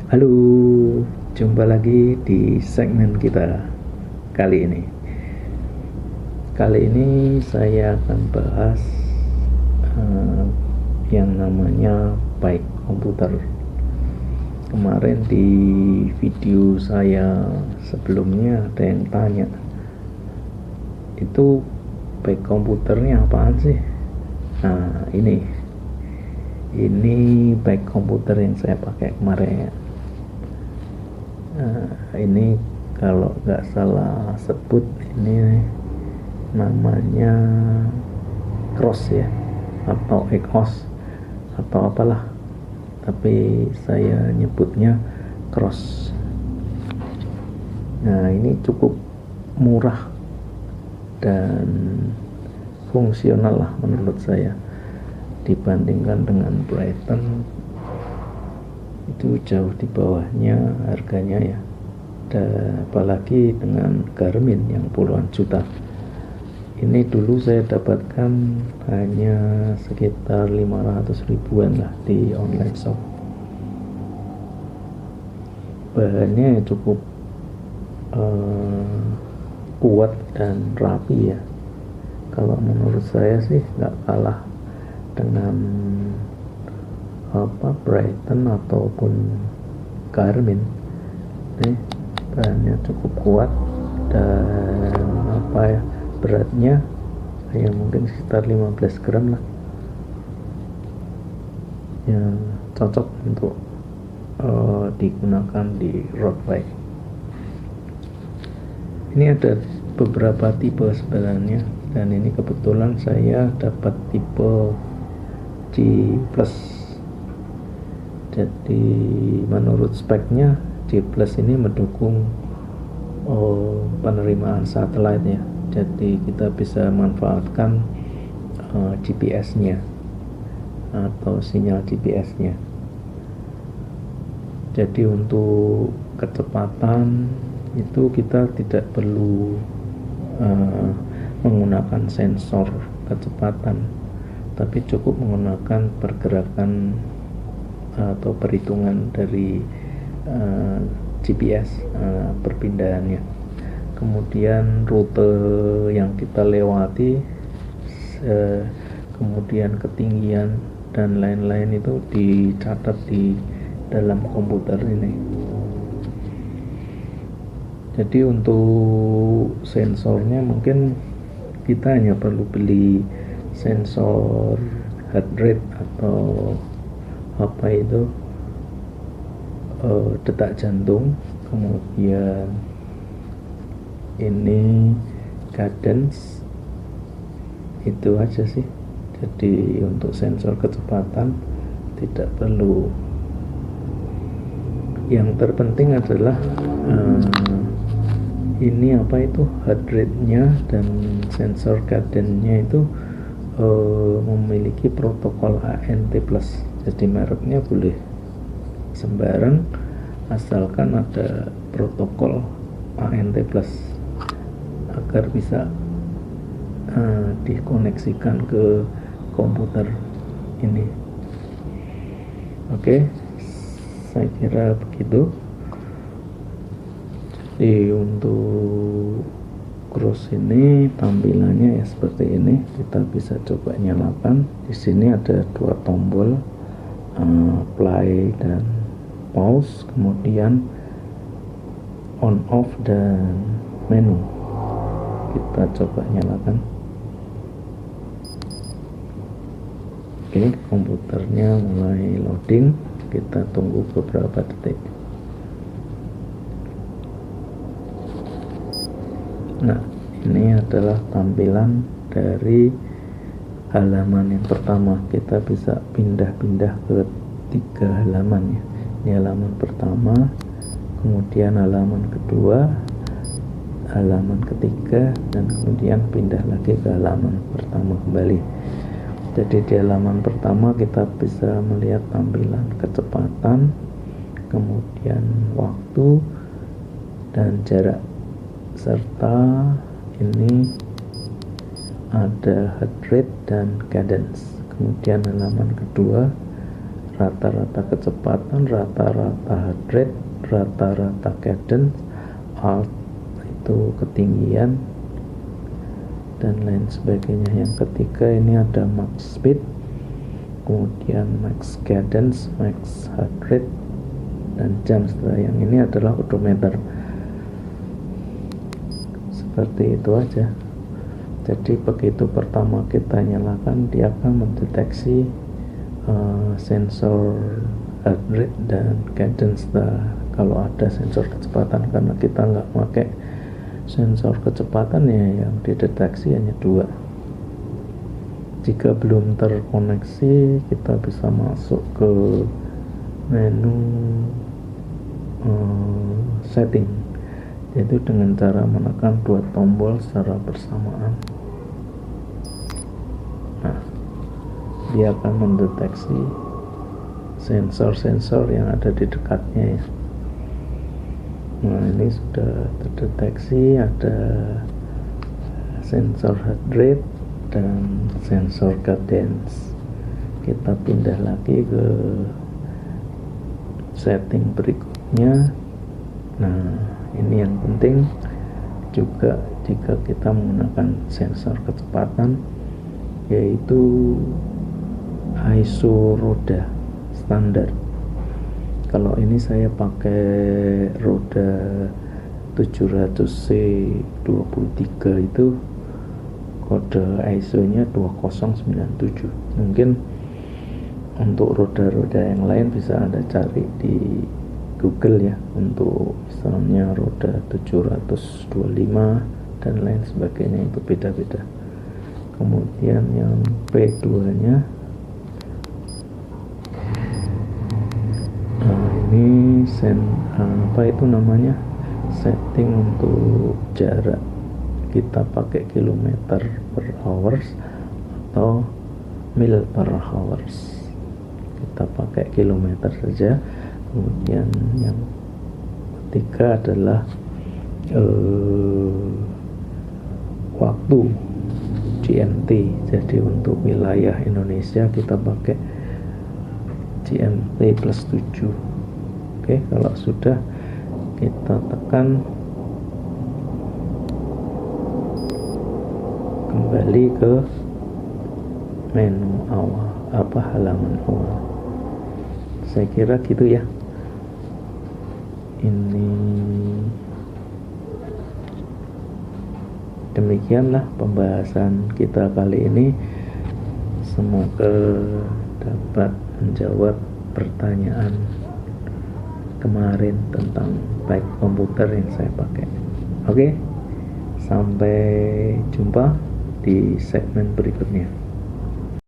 Halo, jumpa lagi di segmen kita kali ini. Kali ini saya akan bahas yang namanya baik komputer. Kemarin di video saya sebelumnya ada yang tanya, itu baik komputernya apaan sih? Nah, ini baik komputer yang saya pakai kemarin. Ini kalau nggak salah sebut ini namanya Cross ya, atau Ecos atau apalah, tapi saya nyebutnya Cross. Nah, ini cukup murah dan fungsional lah menurut saya, dibandingkan dengan Brighton itu jauh di bawahnya harganya ya, dan apalagi dengan Garmin yang puluhan juta. Ini dulu saya dapatkan hanya sekitar 500 ribuan lah di online shop. Bahannya cukup kuat dan rapi ya. Kalau menurut saya sih nggak kalah dengan Brighton ataupun Garmin. Ini bahannya cukup kuat dan beratnya ya mungkin sekitar 15 gram lah, yang cocok untuk digunakan di road bike. Ini ada beberapa tipe sebenarnya, dan ini kebetulan saya dapat tipe G+. Jadi menurut speknya G+ ini mendukung penerimaan satelit ya. Jadi kita bisa manfaatkan GPS-nya atau sinyal GPS-nya. Jadi untuk kecepatan itu kita tidak perlu menggunakan sensor kecepatan, tapi cukup menggunakan pergerakan atau perhitungan dari GPS perpindahannya. Kemudian rute yang kita lewati, kemudian ketinggian dan lain-lain itu dicatat di dalam komputer ini. Jadi untuk sensornya mungkin kita hanya perlu beli sensor heart rate atau detak jantung, kemudian ini cadence, itu aja sih. Jadi untuk sensor kecepatan tidak perlu. Yang terpenting adalah heart rate-nya dan sensor cadence-nya itu memiliki protokol ANT+. Jadi mereknya boleh sembarang asalkan ada protokol ANT+ agar bisa dikoneksikan ke komputer ini. Oke, saya kira begitu. Jadi untuk Cross ini tampilannya ya seperti ini. Kita bisa coba nyalakan. Di sini ada dua tombol, play dan pause, kemudian on off dan menu. Kita coba nyalakan. Oke, komputernya mulai loading. Kita tunggu beberapa detik. Nah, ini adalah tampilan dari halaman yang pertama. Kita bisa pindah-pindah ke 3 halaman ya. Ini halaman pertama, kemudian halaman kedua, halaman ketiga, dan kemudian pindah lagi ke halaman pertama kembali. Jadi di halaman pertama kita bisa melihat tampilan kecepatan, kemudian waktu dan jarak, serta ini ada heart rate dan cadence. Kemudian halaman kedua rata-rata kecepatan, rata-rata heart rate, rata-rata cadence, alt itu ketinggian, dan lain sebagainya. Yang ketiga ini ada max speed, kemudian max cadence, max heart rate, dan jam. Setelah yang ini adalah odometer. Seperti itu aja. Jadi begitu pertama kita nyalakan, dia akan mendeteksi sensor heart rate dan cadence. Kalau ada sensor kecepatan, karena kita nggak pakai sensor kecepatan ya, yang dideteksi hanya 2. Jika belum terkoneksi, kita bisa masuk ke menu setting, yaitu dengan cara menekan 2 tombol secara bersamaan. Nah, dia akan mendeteksi sensor-sensor yang ada di dekatnya ya. Nah, ini sudah terdeteksi ada sensor heart rate dan sensor cadence. Kita pindah lagi ke setting berikutnya. Nah, ini yang penting juga jika kita menggunakan sensor kecepatan, yaitu ISO roda standar. Kalau ini saya pakai roda 700C 23, itu kode ISO nya 2097. Mungkin untuk roda-roda yang lain bisa Anda cari di Google ya, untuk misalnya roda 725 dan lain sebagainya, itu beda-beda. Kemudian yang P2 nya, ini apa itu namanya, setting untuk jarak. Kita pakai kilometer per hours atau mil per hours. Kita pakai kilometer saja. Kemudian yang ketiga adalah waktu GMT. Jadi untuk wilayah Indonesia kita pakai GMT plus 7. Oke, kalau sudah, kita tekan kembali ke menu awal, halaman awal. Saya kira gitu ya. Ini demikianlah pembahasan kita kali ini. Semoga dapat menjawab pertanyaan kemarin tentang bike komputer yang saya pakai. Oke, sampai jumpa di segmen berikutnya.